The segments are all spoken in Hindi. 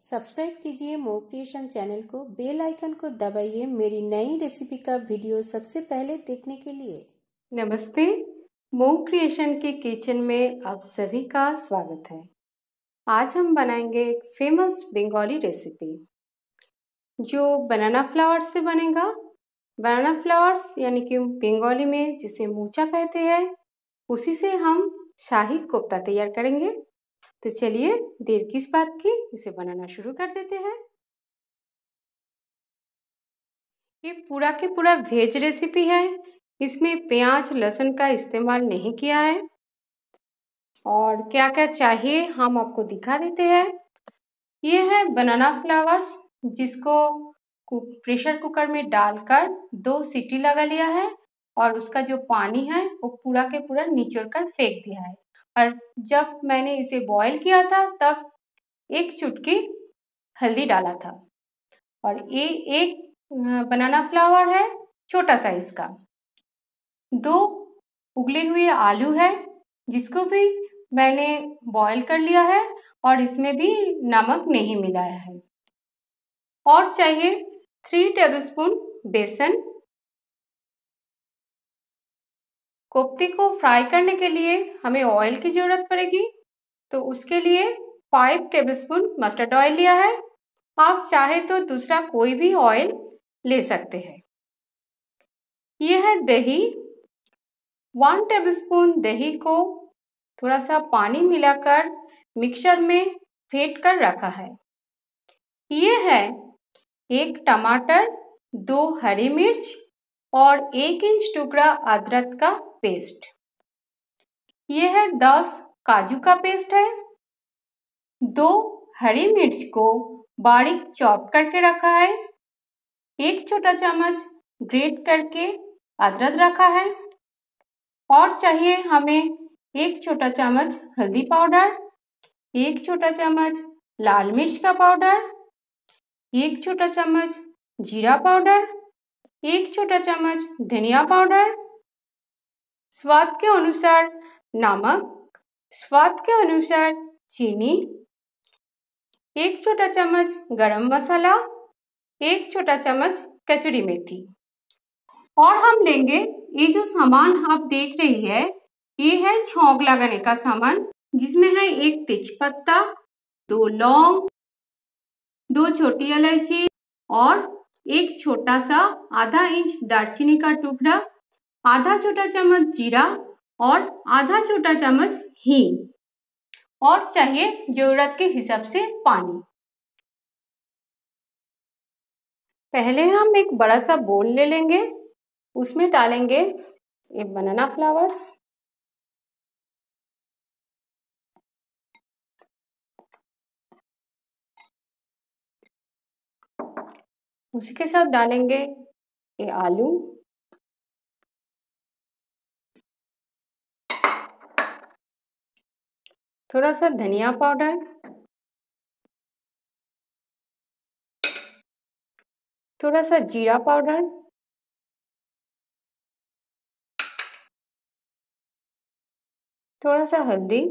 सब्सक्राइब कीजिए मोव क्रिएशन चैनल को, बेल आइकन को दबाइए मेरी नई रेसिपी का वीडियो सबसे पहले देखने के लिए। नमस्ते, मोव क्रिएशन के किचन में आप सभी का स्वागत है। आज हम बनाएंगे एक फेमस बंगाली रेसिपी जो बनाना फ्लावर्स से बनेगा। बनाना फ्लावर्स यानी कि बंगाली में जिसे मूचा कहते हैं, उसी से हम शाही कोफ्ता तैयार करेंगे। तो चलिए देर किस बात की, इसे बनाना शुरू कर देते हैं। ये पूरा के पूरा वेज रेसिपी है, इसमें प्याज लहसुन का इस्तेमाल नहीं किया है। और क्या क्या चाहिए हम आपको दिखा देते हैं। ये है बनाना फ्लावर्स, जिसको प्रेशर कुकर में डालकर 2 सीटी लगा लिया है और उसका जो पानी है वो पूरा के पूरा निचोड़ कर फेंक दिया है। और जब मैंने इसे बॉईल किया था तब 1 चुटकी हल्दी डाला था। और ये एक बनाना फ्लावर है छोटा साइज का। 2 उबले हुए आलू है जिसको भी मैंने बॉईल कर लिया है और इसमें भी नमक नहीं मिलाया है। और चाहिए 3 टेबलस्पून बेसन। कोफ्ते को फ्राई करने के लिए हमें ऑयल की ज़रूरत पड़ेगी, तो उसके लिए 5 टेबलस्पून मस्टर्ड ऑयल लिया है। आप चाहे तो दूसरा कोई भी ऑयल ले सकते हैं। यह है दही। 1 टेबलस्पून दही को थोड़ा सा पानी मिलाकर मिक्सर में फेंट कर रखा है। ये है 1 टमाटर, 2 हरी मिर्च और 1 इंच टुकड़ा अदरक का पेस्ट। ये है 10 काजू का पेस्ट है। 2 हरी मिर्च को बारीक चॉप करके रखा है। 1 छोटा चम्मच ग्रेट करके अदरक रखा है। और चाहिए हमें 1 छोटा चम्मच हल्दी पाउडर, 1 छोटा चम्मच लाल मिर्च का पाउडर, 1 छोटा चम्मच जीरा पाउडर, 1 छोटा चम्मच धनिया पाउडर, स्वाद के अनुसार नमक, स्वाद के अनुसार चीनी, 1 छोटा चम्मच गरम मसाला, 1 छोटा चम्मच कसूरी मेथी। और हम लेंगे ये जो सामान आप देख रही है, ये है छौंक लगाने का सामान, जिसमें है 1 तेजपत्ता, 2 लौंग, 2 छोटी इलायची और 1 छोटा सा आधा इंच दालचीनी का टुकड़ा, आधा छोटा चम्मच जीरा और आधा छोटा चम्मच हींग। और चाहिए जरूरत के हिसाब से पानी। पहले हम एक बड़ा सा बोल ले लेंगे, उसमें डालेंगे ये बनाना फ्लावर्स, उसी के साथ डालेंगे ये आलू, थोड़ा सा धनिया पाउडर, थोड़ा सा जीरा पाउडर, थोड़ा सा हल्दी,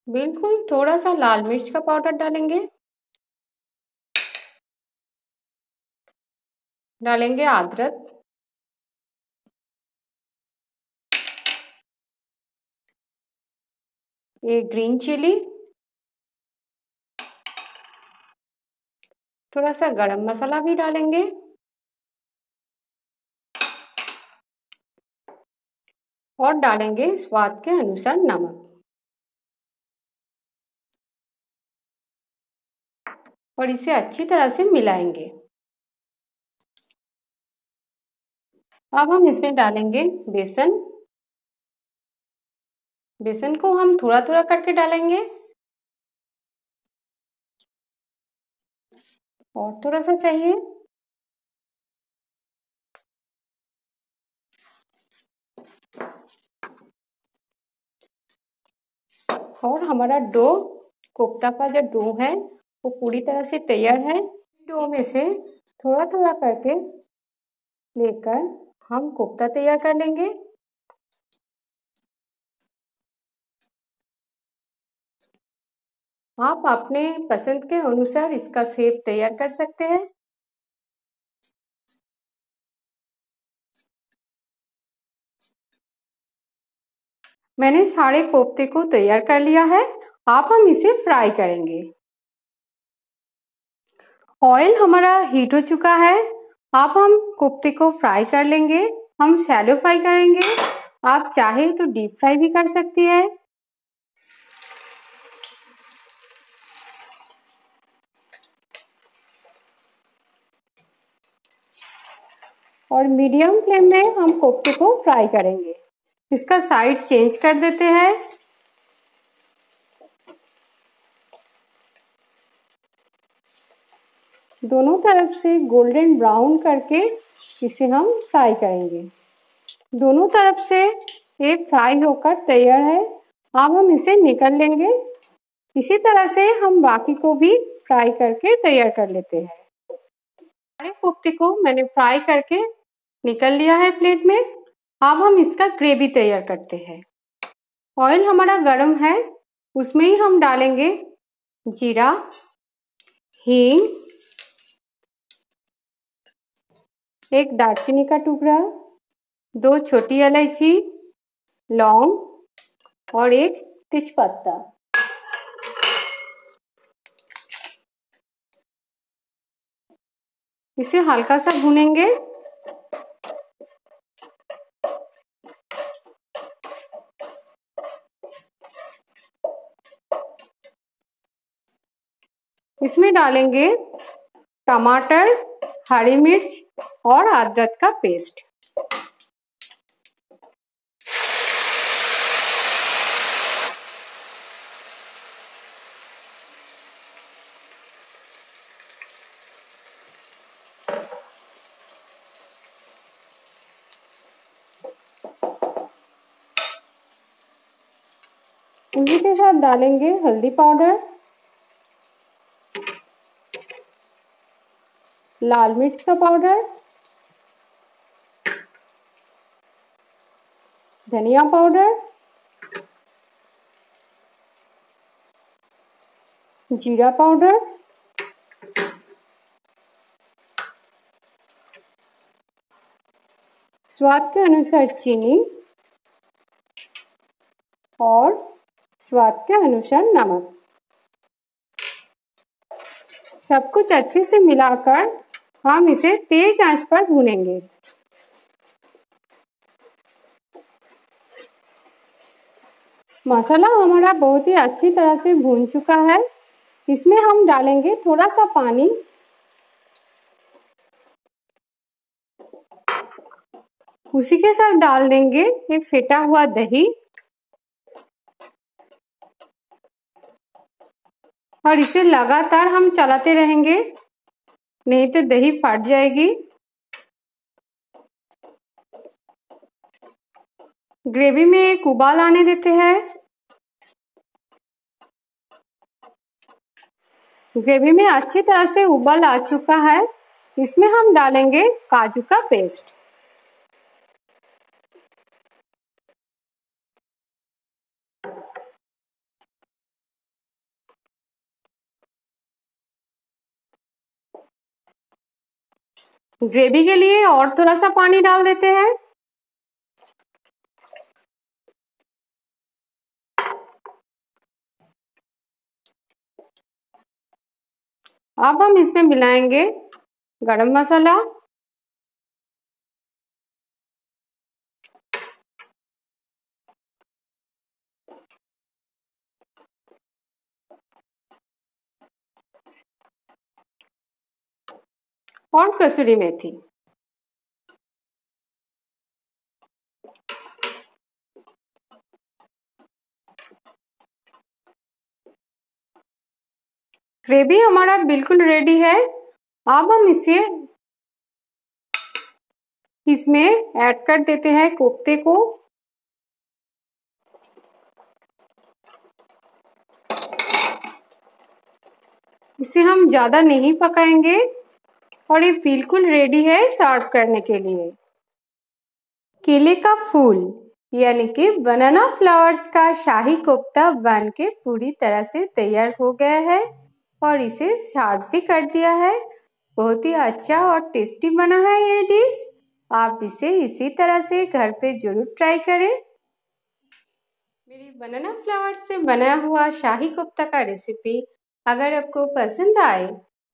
बिल्कुल थोड़ा सा लाल मिर्च का पाउडर डालेंगे, डालेंगे अदरक, ये ग्रीन चिली, थोड़ा सा गरम मसाला भी डालेंगे और डालेंगे स्वाद के अनुसार नमक। और इसे अच्छी तरह से मिलाएंगे। अब हम इसमें डालेंगे बेसन। बेसन को हम थोड़ा थोड़ा करके डालेंगे और थोड़ा सा चाहिए। और हमारा डो, कोफ्ता का जो डो है वो पूरी तरह से तैयार है। डो में से थोड़ा थोड़ा करके लेकर हम कोफ्ता तैयार कर लेंगे। आप अपने पसंद के अनुसार इसका शेप तैयार कर सकते हैं। मैंने सारे कोफ्ते को तैयार कर लिया है। अब हम इसे फ्राई करेंगे। ऑयल हमारा हीट हो चुका है। अब हम कोफ्ते को फ्राई कर लेंगे। हम शैलो फ्राई करेंगे। आप चाहे तो डीप फ्राई भी कर सकती है। और मीडियम फ्लेम में हम कोफ्ते को फ्राई करेंगे। इसका साइड चेंज कर देते हैं। दोनों तरफ से गोल्डन ब्राउन करके इसे हम फ्राई करेंगे। दोनों तरफ से ये फ्राई होकर तैयार है। अब हम इसे निकाल लेंगे। इसी तरह से हम बाकी को भी फ्राई करके तैयार कर लेते हैं। सारे कोफ्ते को मैंने फ्राई करके निकाल लिया है प्लेट में। अब हम इसका ग्रेवी तैयार करते हैं। ऑयल हमारा गरम है, उसमें ही हम डालेंगे जीरा, हींग, एक दालचीनी का टुकड़ा, 2 छोटी इलायची, लौंग और एक तेजपत्ता। इसे हल्का सा भूनेंगे। इसमें डालेंगे टमाटर, हरी मिर्च और अदरक का पेस्ट। उसी के साथ डालेंगे हल्दी पाउडर, लाल मिर्च का पाउडर, धनिया पाउडर, जीरा पाउडर, स्वाद के अनुसार चीनी और स्वाद के अनुसार नमक। सब कुछ अच्छे से मिलाकर हम इसे तेज आंच पर भूनेंगे। मसाला हमारा बहुत ही अच्छी तरह से भून चुका है। इसमें हम डालेंगे थोड़ा सा पानी। उसी के साथ डाल देंगे ये फेटा हुआ दही और इसे लगातार हम चलाते रहेंगे, नहीं तो दही फट जाएगी। ग्रेवी में एक उबाल आने देते हैं। ग्रेवी में अच्छी तरह से उबाल आ चुका है। इसमें हम डालेंगे काजू का पेस्ट। ग्रेवी के लिए और थोड़ा सा पानी डाल देते हैं। अब हम इसमें मिलाएंगे गरम मसाला, और कसूरी मेथी। ग्रेवी हमारा बिल्कुल रेडी है। अब हम इसमें ऐड कर देते हैं कोफ्ते को। इसे हम ज्यादा नहीं पकाएंगे और ये बिल्कुल रेडी है सर्व करने के लिए। केले का फूल यानी कि बनाना फ्लावर्स का शाही कोफ्ता बन के पूरी तरह से तैयार हो गया है और इसे सर्व भी कर दिया है। बहुत ही अच्छा और टेस्टी बना है ये डिश। आप इसे इसी तरह से घर पे जरूर ट्राई करें। मेरी बनाना फ्लावर्स से बना हुआ शाही कोफ्ता का रेसिपी अगर आपको पसंद आए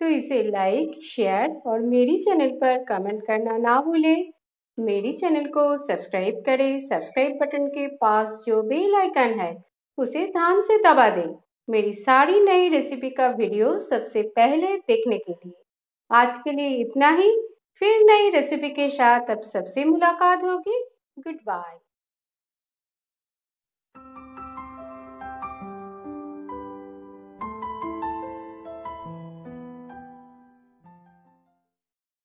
तो इसे लाइक, शेयर और मेरी चैनल पर कमेंट करना ना भूलें। मेरी चैनल को सब्सक्राइब करें। सब्सक्राइब बटन के पास जो बेल आइकन है उसे ध्यान से दबा दें मेरी सारी नई रेसिपी का वीडियो सबसे पहले देखने के लिए। आज के लिए इतना ही। फिर नई रेसिपी के साथ अब सबसे मुलाकात होगी। Good bye.